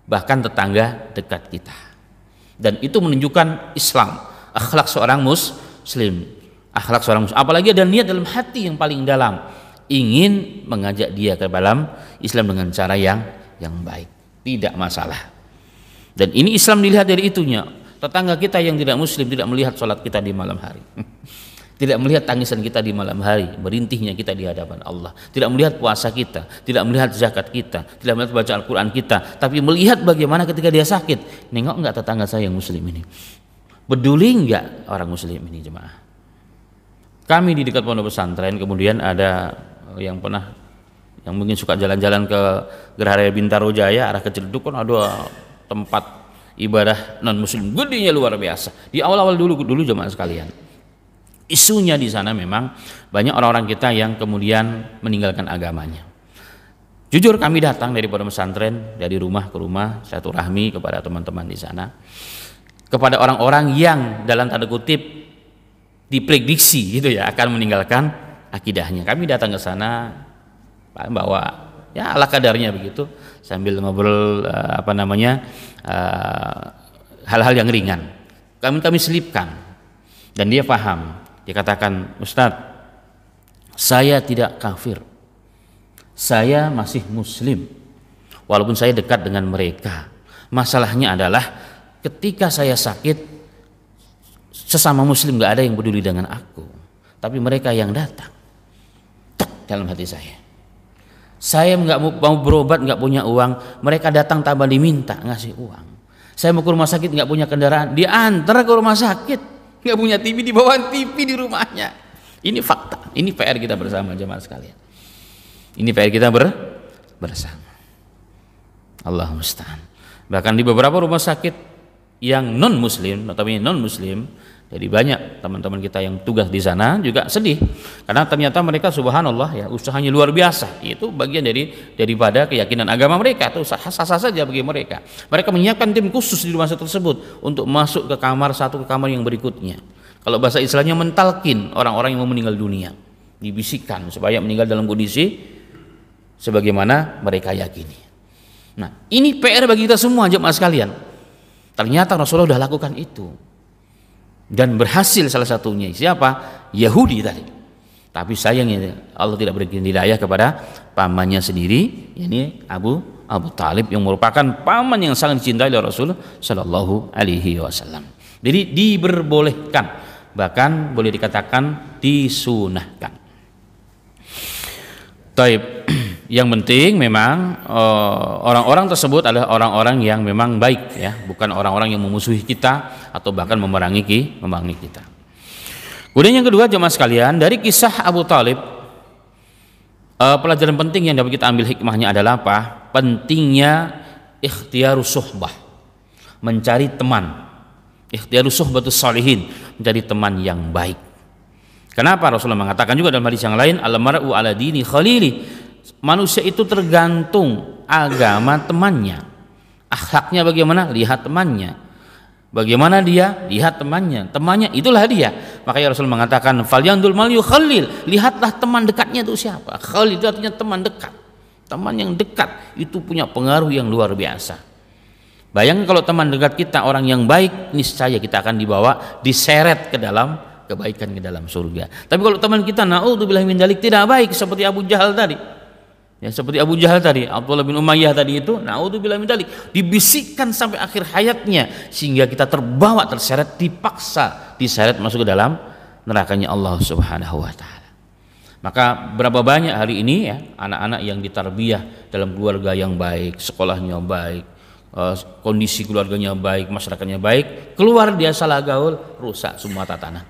bahkan tetangga dekat kita. Dan itu menunjukkan Islam, akhlak seorang muslim. Akhlak seorang muslim, apalagi ada niat dalam hati yang paling dalam, ingin mengajak dia ke dalam Islam dengan cara yang baik, tidak masalah. Dan ini Islam dilihat dari itunya. Tetangga kita yang tidak muslim tidak melihat sholat kita di malam hari, tidak melihat tangisan kita di malam hari, merintihnya kita di hadapan Allah, tidak melihat puasa kita, tidak melihat zakat kita, tidak melihat baca Al-Quran kita, tapi melihat bagaimana ketika dia sakit, nengok enggak tetangga saya yang muslim ini, peduli enggak orang muslim ini jemaah. Kami di dekat pondok pesantren, kemudian ada yang mungkin suka jalan-jalan ke Gerahaya Bintaro Jaya arah Kecilduk, kan ada tempat ibadah non muslim gedenya luar biasa. Di awal-awal dulu jemaah sekalian, isunya di sana memang banyak orang-orang kita yang kemudian meninggalkan agamanya. Jujur kami datang dari pondok pesantren, dari rumah ke rumah, silaturahmi kepada teman-teman di sana, kepada orang-orang yang dalam tanda kutip diprediksi gitu ya akan meninggalkan akidahnya. Kami datang ke sana bawa ya ala kadarnya begitu sambil ngobrol hal-hal yang ringan. Kami selipkan dan dia paham. Dia katakan, Ustadz, saya tidak kafir, saya masih muslim walaupun saya dekat dengan mereka. Masalahnya adalah ketika saya sakit, sesama muslim gak ada yang peduli dengan aku, tapi mereka yang datang. Tek dalam hati saya nggak mau berobat, nggak punya uang, mereka datang tanpa diminta ngasih uang. Saya mau ke rumah sakit nggak punya kendaraan, diantar ke rumah sakit. Nggak punya TV, dibawa TV di rumahnya. Ini fakta, ini PR kita bersama jemaah sekalian. Ini PR kita bersama. Allah musta'an. Bahkan di beberapa rumah sakit yang non muslim, tapi non muslim, jadi banyak teman-teman kita yang tugas di sana juga sedih karena ternyata mereka subhanallah ya usahanya luar biasa. Itu bagian daripada keyakinan agama mereka, itu sah-sah saja bagi mereka. Mereka menyiapkan tim khusus di rumah sakit tersebut untuk masuk ke kamar satu ke kamar yang berikutnya. Kalau bahasa Islamnya mentalkin orang-orang yang mau meninggal dunia, dibisikkan supaya meninggal dalam kondisi sebagaimana mereka yakini. Nah, ini PR bagi kita semua jemaah sekalian. Ternyata Rasulullah sudah lakukan itu dan berhasil. Salah satunya siapa? Yahudi tadi. Tapi sayangnya Allah tidak berikan hidayah kepada pamannya sendiri, yakni Abu Talib yang merupakan paman yang sangat dicintai oleh Rasul Shallallahu Alaihi Wasallam. Jadi diperbolehkan, bahkan boleh dikatakan disunahkan. Taib. Yang penting memang orang-orang tersebut adalah orang-orang yang memang baik ya, bukan orang-orang yang memusuhi kita atau bahkan memerangi kita. Kemudian yang kedua jemaah sekalian, dari kisah Abu Talib, pelajaran penting yang dapat kita ambil hikmahnya adalah apa? Pentingnya ikhtiyarus suhbah, mencari teman. Ikhtiyarus suhbatus sholihin, mencari teman yang baik. Kenapa Rasulullah mengatakan juga dalam hadis yang lain, al-mar'u ala dini khalili. Manusia itu tergantung agama temannya. Akhlaknya bagaimana? Lihat temannya. Bagaimana dia? Lihat temannya. Temannya itulah dia. Makanya Rasul mengatakan, "Falyandul mal yukhalil." Lihatlah teman dekatnya itu siapa. Khalil itu artinya teman dekat. Teman yang dekat itu punya pengaruh yang luar biasa. Bayangkan kalau teman dekat kita orang yang baik, niscaya kita akan dibawa, diseret ke dalam kebaikan, ke dalam surga. Tapi kalau teman kita naudzubillahi min dzalik tidak baik, seperti Abu Jahal tadi. Ya, seperti Abu Jahal tadi, Abdullah bin Umayyah tadi itu, naudzubillah min dzalik, dibisikkan sampai akhir hayatnya sehingga kita terbawa, terseret, dipaksa diseret masuk ke dalam nerakanya Allah Subhanahu wa taala. Maka berapa banyak hari ini ya anak-anak yang ditarbiyah dalam keluarga yang baik, sekolahnya baik, kondisi keluarganya baik, masyarakatnya baik, keluar dia salah gaul, rusak semua tatanan.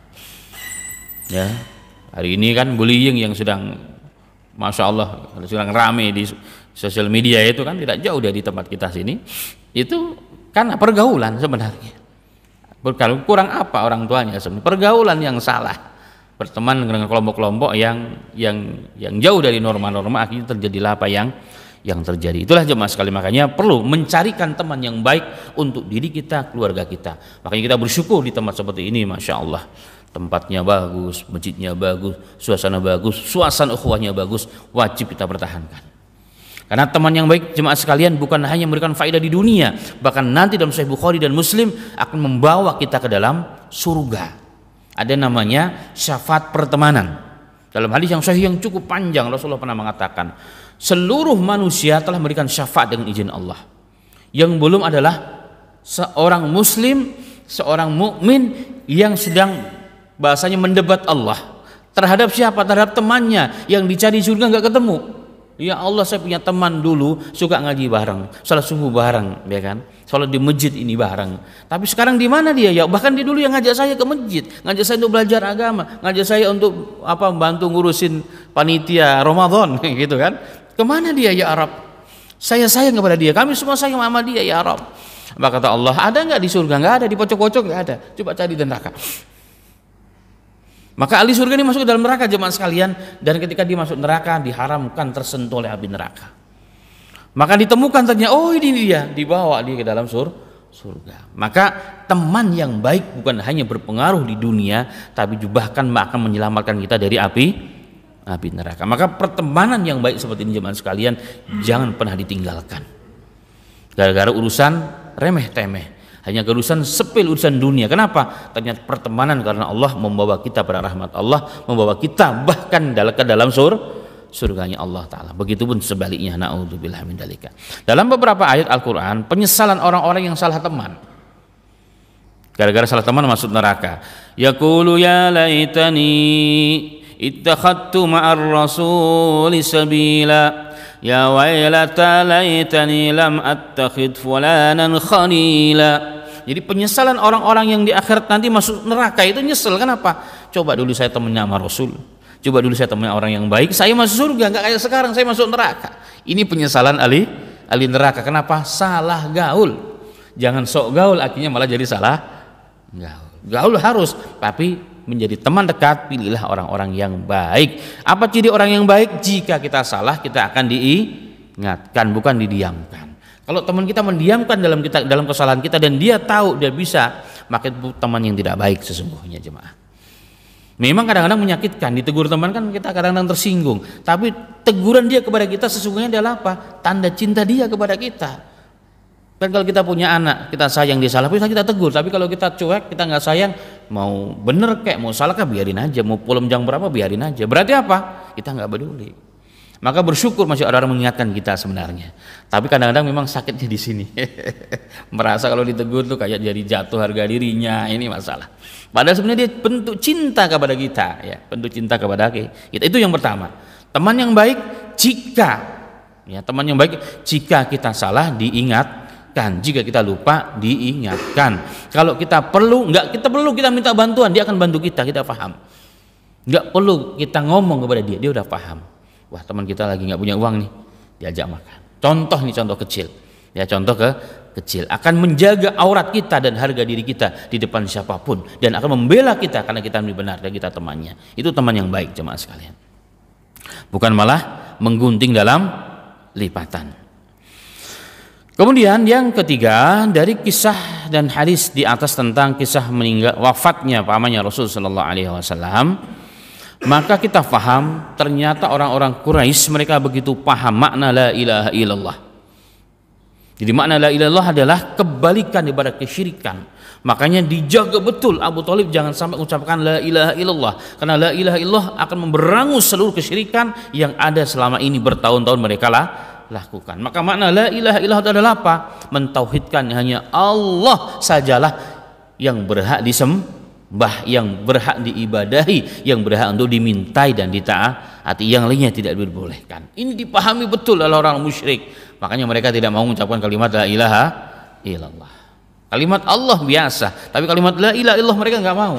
Ya, hari ini kan bullying yang sedang Masya Allah sedang rame di sosial media itu kan tidak jauh dari tempat kita sini. Itu kan pergaulan sebenarnya. Kurang apa orang tuanya sebenarnya? Pergaulan yang salah, berteman dengan kelompok-kelompok yang jauh dari norma-norma, akhirnya terjadilah apa yang terjadi. Itulah jemaah sekali, makanya perlu mencarikan teman yang baik untuk diri kita, keluarga kita. Makanya kita bersyukur di tempat seperti ini, Masya Allah. Tempatnya bagus, masjidnya bagus, suasana ukhuwahnya bagus, wajib kita pertahankan. Karena teman yang baik jemaah sekalian bukan hanya memberikan faedah di dunia, bahkan nanti dalam Sahih Bukhari dan Muslim akan membawa kita ke dalam surga. Ada namanya syafaat pertemanan. Dalam hadis yang sahih yang cukup panjang, Rasulullah pernah mengatakan, seluruh manusia telah memberikan syafaat dengan izin Allah. Yang belum adalah seorang muslim, seorang mukmin yang sedang bahasanya mendebat Allah terhadap siapa? Terhadap temannya yang dicari surga nggak ketemu. Ya Allah, saya punya teman dulu suka ngaji bareng, salat subuh bareng, ya kan, salat di masjid ini bareng. Tapi sekarang di mana dia? Ya bahkan dia dulu yang ngajak saya ke masjid, ngajak saya untuk belajar agama, ngajak saya untuk bantu ngurusin panitia Ramadan, gitu kan. Kemana dia ya Arab? Saya sayang kepada dia, kami semua sayang sama dia ya Arab. Maka kata Allah, ada nggak di surga? Nggak ada, di pojok-pojok nggak ada. Coba cari di neraka. Maka ahli surga ini masuk ke dalam neraka jemaah sekalian, dan ketika dia masuk neraka diharamkan tersentuh oleh api neraka. Maka ditemukan ternyata, oh ini dia, dibawa dia ke dalam surga. Maka teman yang baik bukan hanya berpengaruh di dunia, tapi juga bahkan akan menyelamatkan kita dari api api neraka. Maka pertemanan yang baik seperti ini jemaah sekalian jangan pernah ditinggalkan. Gara-gara urusan remeh-temeh, hanya urusan sepil, urusan dunia. Kenapa? Ternyata pertemanan karena Allah membawa kita pada rahmat Allah, membawa kita bahkan ke dalam surganya Allah Ta'ala. Begitupun sebaliknya, na'udzubillah min dzalika. Dalam beberapa ayat Al-Quran, penyesalan orang-orang yang salah teman, gara-gara salah teman masuk neraka. Yaqulu ya laitani ittakhadtu ma'ar rasuli sabila ya wailata laitani lam attakhid fulanan khalila. Jadi penyesalan orang-orang yang di akhirat nanti masuk neraka itu nyesel. Kenapa? Coba dulu saya temannya sama Rasul, coba dulu saya temannya orang yang baik, saya masuk surga. Nggak kayak sekarang saya masuk neraka. Ini penyesalan ahli neraka. Kenapa? Salah gaul. Jangan sok gaul akhirnya malah jadi salah gaul. Gaul harus, tapi menjadi teman dekat pilihlah orang-orang yang baik. Apa ciri orang yang baik? Jika kita salah kita akan diingatkan, bukan didiamkan. Kalau teman kita mendiamkan dalam kesalahan kita dan dia tahu dia bisa, maka itu teman yang tidak baik sesungguhnya jemaah. Memang kadang-kadang menyakitkan, ditegur teman kan kita kadang-kadang tersinggung, tapi teguran dia kepada kita sesungguhnya adalah apa? Tanda cinta dia kepada kita. Dan kalau kita punya anak, kita sayang dia salah, bisa kita tegur. Tapi kalau kita cuek, kita nggak sayang, mau bener kayak mau salah kah biarin aja, mau pulang jam berapa biarin aja. Berarti apa? Kita nggak peduli. Maka bersyukur masih ada orang mengingatkan kita sebenarnya. Tapi kadang-kadang memang sakitnya di sini. Merasa kalau ditegur tuh kayak jadi jatuh harga dirinya, ini masalah. Padahal sebenarnya dia bentuk cinta kepada kita, ya, bentuk cinta kepada kita. Itu yang pertama. Teman yang baik teman yang baik jika kita salah diingatkan, jika kita lupa diingatkan. Kalau kita perlu kita minta bantuan, dia akan bantu kita paham. Nggak perlu kita ngomong kepada dia udah paham. Wah, teman kita lagi nggak punya uang nih, diajak makan. Contoh kecil, ya, contoh kecil akan menjaga aurat kita dan harga diri kita di depan siapapun dan akan membela kita karena kita lebih benar dan kita temannya. Itu teman yang baik jemaah sekalian. Bukan malah menggunting dalam lipatan. Kemudian yang ketiga dari kisah dan hadis di atas tentang kisah wafatnya pamannya Rasul sallallahu alaihi wasallam, maka kita faham ternyata orang-orang Quraisy mereka begitu paham makna la ilaha illallah. Jadi makna la ilaha illallah adalah kebalikan daripada kesyirikan. Makanya dijaga betul Abu Thalib jangan sampai mengucapkan la ilaha illallah, karena la ilaha illallah akan memberangus seluruh kesyirikan yang ada selama ini bertahun-tahun mereka lakukan. Maka makna la ilaha illallah adalah apa? Mentauhidkan hanya Allah sajalah yang berhak disembah, yang berhak diibadahi, yang berhak untuk dimintai dan ditaati, yang lainnya tidak dibolehkan. Ini dipahami betul oleh orang musyrik. Makanya mereka tidak mau mengucapkan kalimat la ilaha illallah. Kalimat Allah biasa, tapi kalimat la ilaha illallah mereka nggak mau.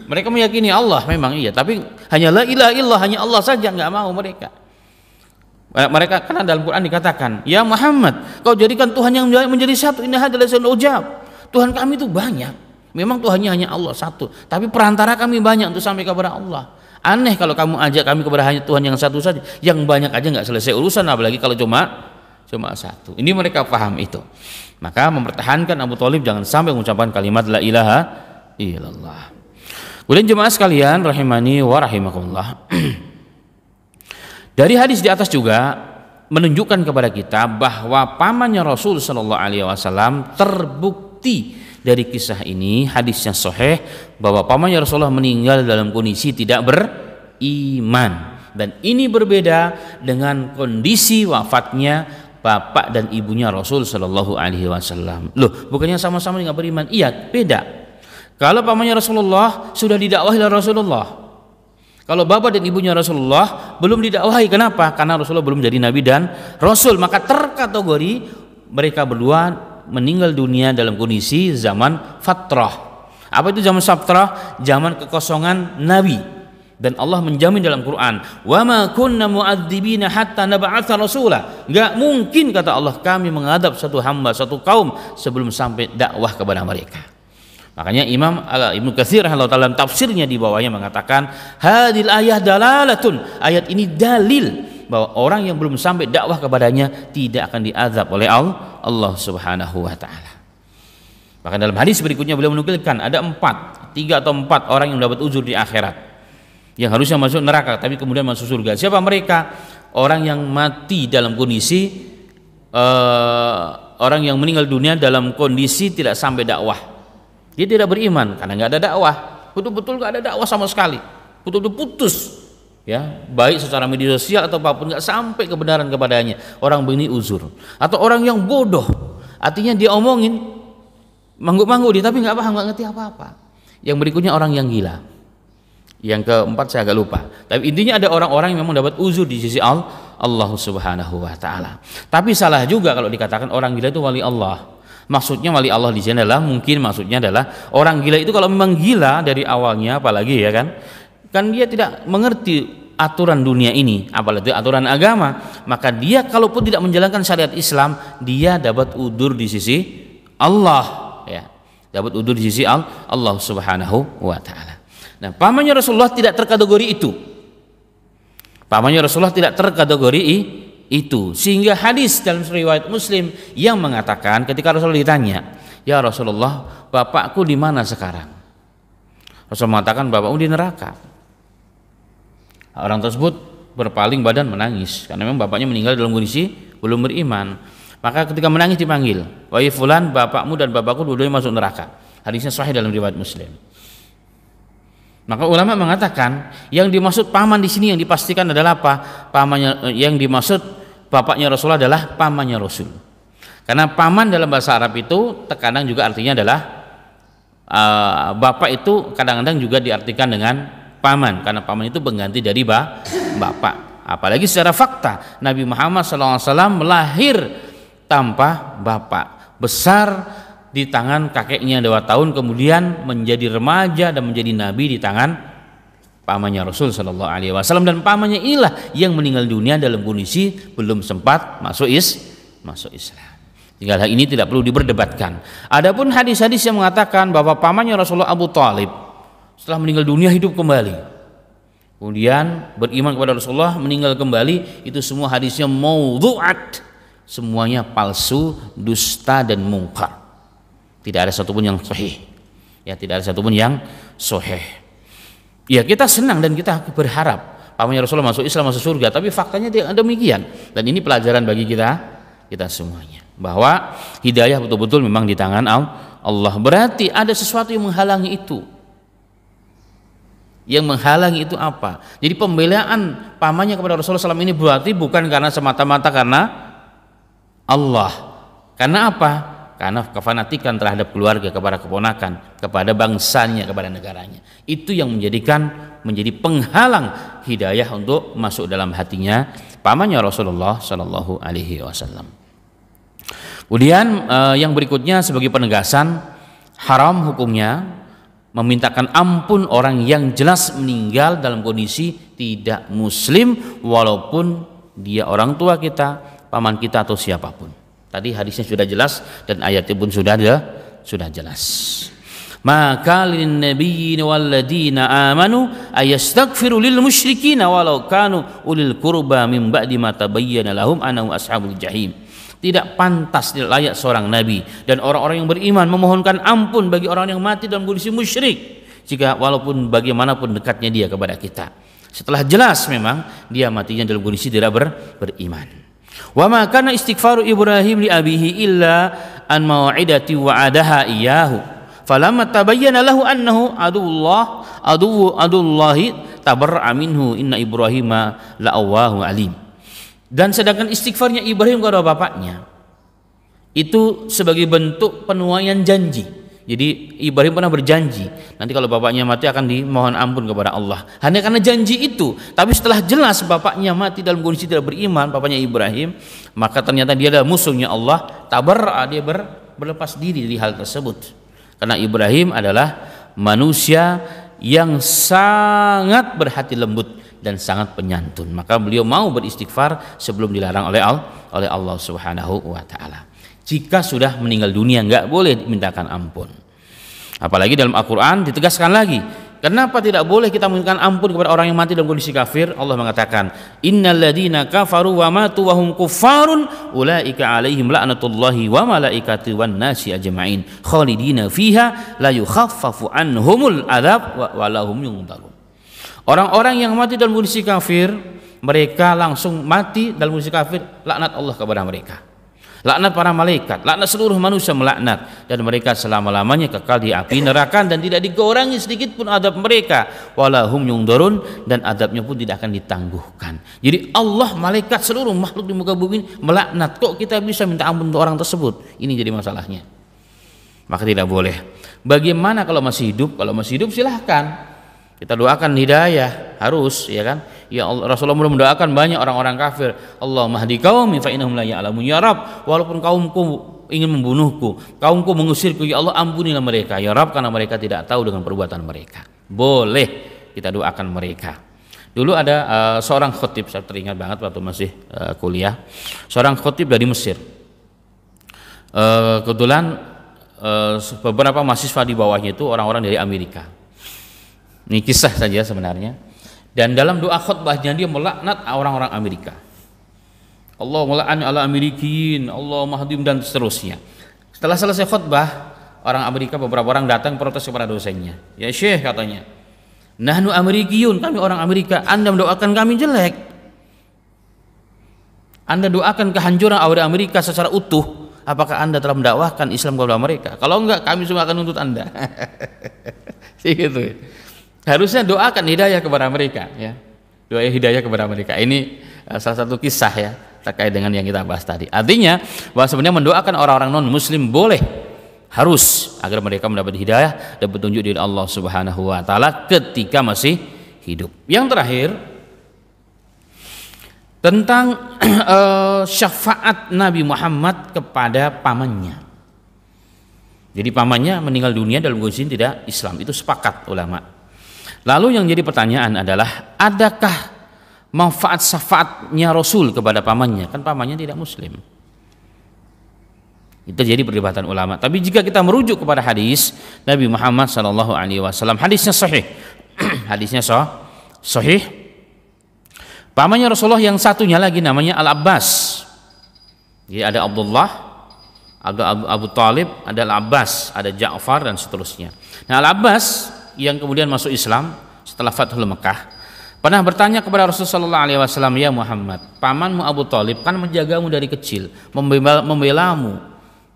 Mereka meyakini Allah memang iya, tapi hanya la ilaha illallah, hanya Allah saja, nggak mau mereka. Mereka karena dalam Quran dikatakan, ya Muhammad, kau jadikan Tuhan yang menjadi satu. Inna hadzal lasyai'un ujab. Tuhan kami itu banyak. Memang Tuhannya hanya Allah satu, tapi perantara kami banyak untuk sampai kepada Allah. Aneh kalau kamu ajak kami kepada hanya Tuhan yang satu saja, yang banyak aja nggak selesai urusan, apalagi kalau cuma satu. Ini mereka paham itu. Maka mempertahankan Abu Thalib jangan sampai mengucapkan kalimat la ilaha illallah. Kemudian jemaah sekalian rahimani wa rahimakumullah. Dari hadis di atas juga menunjukkan kepada kita bahwa pamannya Rasul sallallahu alaihi wasallam terbukti dari kisah ini, hadisnya sahih bahwa pamannya Rasulullah meninggal dalam kondisi tidak beriman, dan ini berbeda dengan kondisi wafatnya bapak dan ibunya Rasul sallallahu alaihi wasallam. Loh, bukannya sama-sama tidak beriman? Iya, beda. Kalau pamannya Rasulullah sudah didakwahi oleh Rasulullah. Kalau bapak dan ibunya Rasulullah belum didakwahi. Kenapa? Karena Rasulullah belum jadi nabi dan rasul, maka terkategori mereka berdua meninggal dunia dalam kondisi zaman fatrah. Apa itu zaman fatrah? Zaman kekosongan nabi. Dan Allah menjamin dalam Quran, wa ma kunna mu'adzibina hatta nab'atsa rasula. Enggak mungkin kata Allah kami mengadab satu hamba, satu kaum sebelum sampai dakwah kepada mereka. Makanya Imam Ibnu Katsir dalam tafsirnya di bawahnya mengatakan, hadil ayat dalalatun. Ayat ini dalil bahwa orang yang belum sampai dakwah kepadanya tidak akan diazab oleh Allah Subhanahu wa taala. Bahkan dalam hadis berikutnya beliau menukilkan ada 3 atau 4 orang yang dapat uzur di akhirat. yang harusnya masuk neraka tapi kemudian masuk surga. Siapa mereka? Orang yang mati dalam kondisi orang yang meninggal dunia dalam kondisi tidak sampai dakwah. Dia tidak beriman karena nggak ada dakwah, betul-betul nggak ada dakwah sama sekali, betul-betul putus, ya, baik secara media sosial atau apapun, nggak sampai kebenaran kepadanya. Orang begini uzur. Atau orang yang bodoh, artinya dia omongin mangguk-mangguk dia tapi nggak paham, nggak ngerti apa-apa. Yang berikutnya orang yang gila. Yang keempat saya agak lupa. Tapi intinya ada orang-orang yang memang dapat uzur di sisi Allah Subhanahu wa taala. Tapi salah juga kalau dikatakan orang gila itu wali Allah. Maksudnya wali Allah di sini adalah mungkin maksudnya adalah orang gila itu kalau memang gila dari awalnya, apalagi ya kan dia tidak mengerti aturan dunia ini, apalagi aturan agama, maka dia kalaupun tidak menjalankan syariat Islam, dia dapat udzur di sisi Allah, ya. Dapat udzur di sisi Allah Subhanahu wa taala. Nah, pamannya Rasulullah tidak terkategori itu. Pamannya Rasulullah tidak terkategori itu, sehingga hadis dalam riwayat Muslim yang mengatakan ketika Rasulullah ditanya, "Ya Rasulullah, bapakku di mana sekarang?" Rasul mengatakan, "Bapakmu di neraka." Orang tersebut berpaling badan menangis karena memang bapaknya meninggal dalam kondisi belum beriman. Maka ketika menangis dipanggil, "Wahai fulan, bapakmu dan bapakku dua-duanya masuk neraka." Hadisnya sahih dalam riwayat Muslim. Maka ulama mengatakan yang dimaksud paman di sini yang dipastikan adalah apa? Pamannya, yang dimaksud bapaknya Rasulullah adalah pamannya Rasul. Karena paman dalam bahasa Arab itu terkadang juga artinya adalah bapak itu kadang-kadang juga diartikan dengan paman, karena paman itu pengganti dari bapak. Apalagi secara fakta Nabi Muhammad SAW lahir tanpa bapak, besar di tangan kakeknya 2 tahun, kemudian menjadi remaja dan menjadi nabi di tangan pamannya Rasul Shallallahu Alaihi Wasallam, dan pamannya inilah yang meninggal dunia dalam kondisi belum sempat masuk Islam. Tinggal hal ini tidak perlu diperdebatkan. Adapun hadis-hadis yang mengatakan bahwa pamannya Rasulullah Abu Thalib setelah meninggal dunia hidup kembali, kemudian beriman kepada Rasulullah, meninggal kembali, itu semua hadisnya maudhu'at, semuanya palsu, dusta dan mungkar. Tidak ada satupun yang sahih, ya, tidak ada satupun yang sahih. Ya, kita senang dan kita berharap pamannya Rasulullah masuk Islam, masuk surga, tapi faktanya tidak demikian. Dan ini pelajaran bagi kita semuanya, bahwa hidayah betul-betul memang di tangan Allah. Berarti ada sesuatu yang menghalangi itu. Yang menghalangi itu apa? Jadi pembelaan pamannya kepada Rasulullah SAW ini berarti bukan karena semata-mata karena Allah. Karena apa? Karena kefanatikan terhadap keluarga, kepada keponakan, kepada bangsanya, kepada negaranya. Itu yang menjadi penghalang hidayah untuk masuk dalam hatinya pamannya Rasulullah Shallallahu Alaihi Wasallam. Kemudian yang berikutnya sebagai penegasan, haram hukumnya memintakan ampun orang yang jelas meninggal dalam kondisi tidak muslim, walaupun dia orang tua kita, paman kita atau siapapun. Tadi hadisnya sudah jelas dan ayatnya pun sudah jelas. Maka lin nabiyyin walladzina amanu ayastaghfiru lil musyrikin walau kanu ulil qurba min ba'di ma tabayyana lahum annahum ashabul jahim. Tidak pantas, tidak layak seorang nabi dan orang-orang yang beriman memohonkan ampun bagi orang yang mati dalam kondisi musyrik, jika walaupun bagaimanapun dekatnya dia kepada kita. Setelah jelas memang dia matinya dalam kondisi tidak beriman. Wa ma kana istighfaru Ibrahim li abihi illa an mau'idati wa'adaha iyyahu falamma tabayyana lahu annahu adullahi tabarra'a minhu inna Ibrahima la'awwahu alim. Dan sedangkan istighfarnya Ibrahim kepada bapaknya itu sebagai bentuk penuaian janji. Jadi Ibrahim pernah berjanji nanti kalau bapaknya mati akan dimohon ampun kepada Allah. Hanya karena janji itu, tapi setelah jelas bapaknya mati dalam kondisi tidak beriman, bapaknya Ibrahim, maka ternyata dia adalah musuhnya Allah. Tabarra, dia berlepas diri dari hal tersebut. Karena Ibrahim adalah manusia yang sangat berhati lembut dan sangat penyantun, maka beliau mau beristighfar sebelum dilarang oleh Allah Subhanahu wa taala. Jika sudah meninggal dunia nggak boleh dimintakan ampun. Apalagi dalam Al-Quran ditegaskan lagi, kenapa tidak boleh kita memintakan ampun kepada orang yang mati dalam kondisi kafir? Allah mengatakan, innal ladzina kafaru wa matu wa hum kuffarun ulaika alaihim la'natullahi wa malaikatihi wan nasi ajma'in khalidina fiha la yukhaffafu anhumul adzab wa lahum yunzarun. Orang-orang yang mati dalam kondisi kafir, mereka langsung mati dalam kondisi kafir, laknat Allah kepada mereka, laknat para malaikat, laknat seluruh manusia melaknat, dan mereka selama-lamanya kekal di api neraka dan tidak dikurangi sedikit pun adab mereka, walahum yungdorun, dan adabnya pun tidak akan ditangguhkan. Jadi Allah, malaikat, seluruh makhluk di muka bumi melaknat. Kok kita bisa minta ampun untuk orang tersebut? Ini jadi masalahnya. Maka tidak boleh. Bagaimana kalau masih hidup? Kalau masih hidup silahkan kita doakan hidayah, harus, ya kan? Ya Allah, Rasulullah mendoakan banyak orang-orang kafir, Allahumma hdi qaumi fa innahum la ya'lamun. Ya Rabb, walaupun kaumku ingin membunuhku, kaumku mengusirku, ya Allah ampunilah mereka ya Rabb, karena mereka tidak tahu dengan perbuatan mereka. Boleh kita doakan mereka. Dulu ada seorang khotib, saya teringat banget waktu masih kuliah, seorang khotib dari Mesir. Kebetulan beberapa mahasiswa di bawahnya itu orang-orang dari Amerika. Ini kisah saja sebenarnya. Dan dalam doa khutbahnya dia melaknat orang-orang Amerika. Allah melaknat ala Amerikin, Allah mahdim, dan seterusnya. Setelah selesai khutbah, orang Amerika, beberapa orang datang protes kepada dosennya. Ya Syekh, katanya, nahnu Amerikiyun, kami orang Amerika, Anda mendoakan kami jelek. Anda doakan kehancuran Amerika secara utuh. Apakah Anda telah mendakwahkan Islam kepada mereka? Kalau enggak, kami semua akan nuntut Anda. Gitu. Harusnya doakan hidayah kepada mereka, ya. Doa hidayah kepada mereka. Ini salah satu kisah, ya, terkait dengan yang kita bahas tadi. Artinya bahwa sebenarnya mendoakan orang-orang non muslim boleh, harus, agar mereka mendapat hidayah dan petunjuk dari Allah Subhanahu wa taala ketika masih hidup. Yang terakhir, tentang syafaat Nabi Muhammad kepada pamannya. Jadi pamannya meninggal dunia dalam kondisi tidak Islam, itu sepakat ulama. Lalu yang jadi pertanyaan adalah, adakah manfaat syafaatnya Rasul kepada pamannya? Kan pamannya tidak muslim. Itu jadi perdebatan ulama. Tapi jika kita merujuk kepada hadis Nabi Muhammad SAW, hadisnya sahih. Hadisnya sahih. Pamannya Rasulullah yang satunya lagi namanya Al-Abbas. Jadi ada Abdullah, ada Abu Talib, ada Al-Abbas, ada Ja'far, dan seterusnya. Nah, Al-Abbas yang kemudian masuk Islam setelah Fathul Mekah pernah bertanya kepada Rasulullah SAW, ya Muhammad, pamanmu Abu Talib kan menjagamu dari kecil, membelamu,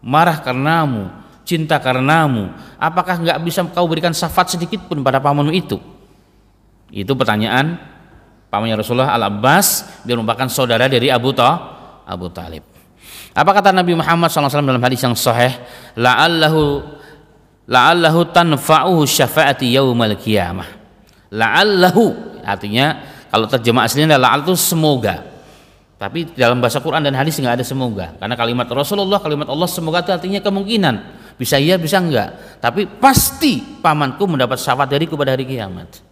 marah karenamu, cinta karenamu, apakah nggak bisa kau berikan syafaat sedikit pun pada pamanmu itu? Itu pertanyaan pamannya Rasulullah, Al-Abbas, dia merupakan saudara dari Abu Talib. Apa kata Nabi Muhammad SAW dalam hadis yang sahih? La'allahu tanfa'uhu syafaati yaumal qiyamah. La'allahu artinya, kalau terjemah aslinya la'al itu semoga. Tapi dalam bahasa Quran dan hadis nggak ada semoga. Karena kalimat Rasulullah, kalimat Allah semoga itu artinya kemungkinan. Bisa iya, bisa enggak. Tapi pasti pamanku mendapat syafaat dariku pada hari kiamat.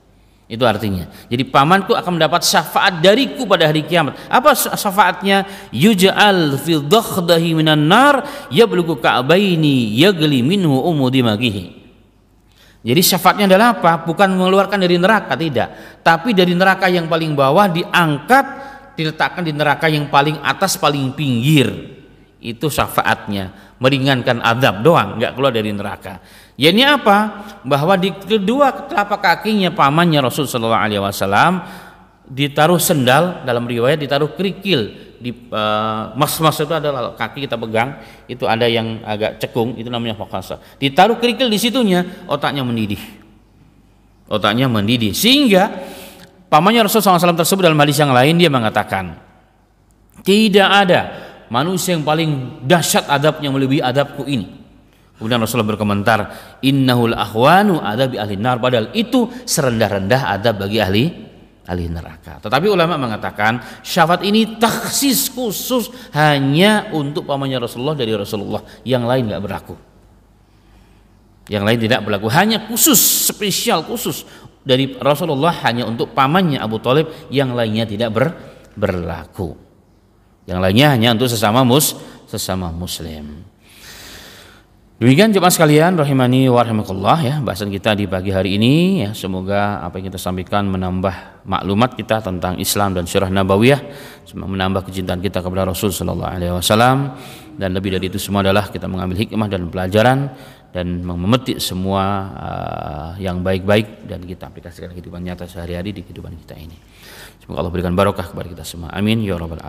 Itu artinya. Jadi pamanku akan mendapat syafaat dariku pada hari kiamat. Apa syafaatnya? Yuj'al fi dhakhdahi minan nar yablughu ka'baini yagli minhu umudimagihi. Jadi syafaatnya adalah apa? Bukan mengeluarkan dari neraka, tidak. Tapi dari neraka yang paling bawah diangkat, diletakkan di neraka yang paling atas, paling pinggir. Itu syafaatnya. Meringankan azab doang, enggak keluar dari neraka. Ya, ini apa? Bahwa di kedua telapak kakinya pamannya Rasulullah SAW ditaruh sendal, dalam riwayat ditaruh kerikil. Di mas-mas itu adalah kaki kita pegang, itu ada yang agak cekung, itu namanya fakasa. Ditaruh kerikil di situnya, otaknya mendidih. Otaknya mendidih. Sehingga pamannya Rasulullah SAW tersebut dalam hadis yang lain dia mengatakan, tidak ada manusia yang paling dahsyat adabnya melebihi adabku ini. Kemudian Rasulullah berkomentar, innahul ahwanu adabi ahli nar, padahal itu serendah-rendah adab bagi ahli neraka. Tetapi ulama mengatakan syafaat ini takhsis khusus hanya untuk pamannya Rasulullah dari Rasulullah, yang lain nggak berlaku. Yang lain tidak berlaku, hanya khusus, spesial khusus dari Rasulullah hanya untuk pamannya Abu Talib, yang lainnya tidak berlaku. Yang lainnya hanya untuk sesama muslim. Demikian jemaah sekalian rahimani wa rahimakumullah ya, bahasan kita di pagi hari ini ya, semoga apa yang kita sampaikan menambah maklumat kita tentang Islam dan sirah nabawiyah, menambah kecintaan kita kepada Rasul sallallahu alaihi wasallam, dan lebih dari itu semua adalah kita mengambil hikmah dan pelajaran dan memetik semua yang baik-baik dan kita aplikasikan kehidupan nyata sehari-hari di kehidupan kita ini. Semoga Allah berikan barokah kepada kita semua. Amin ya rabbal alamin.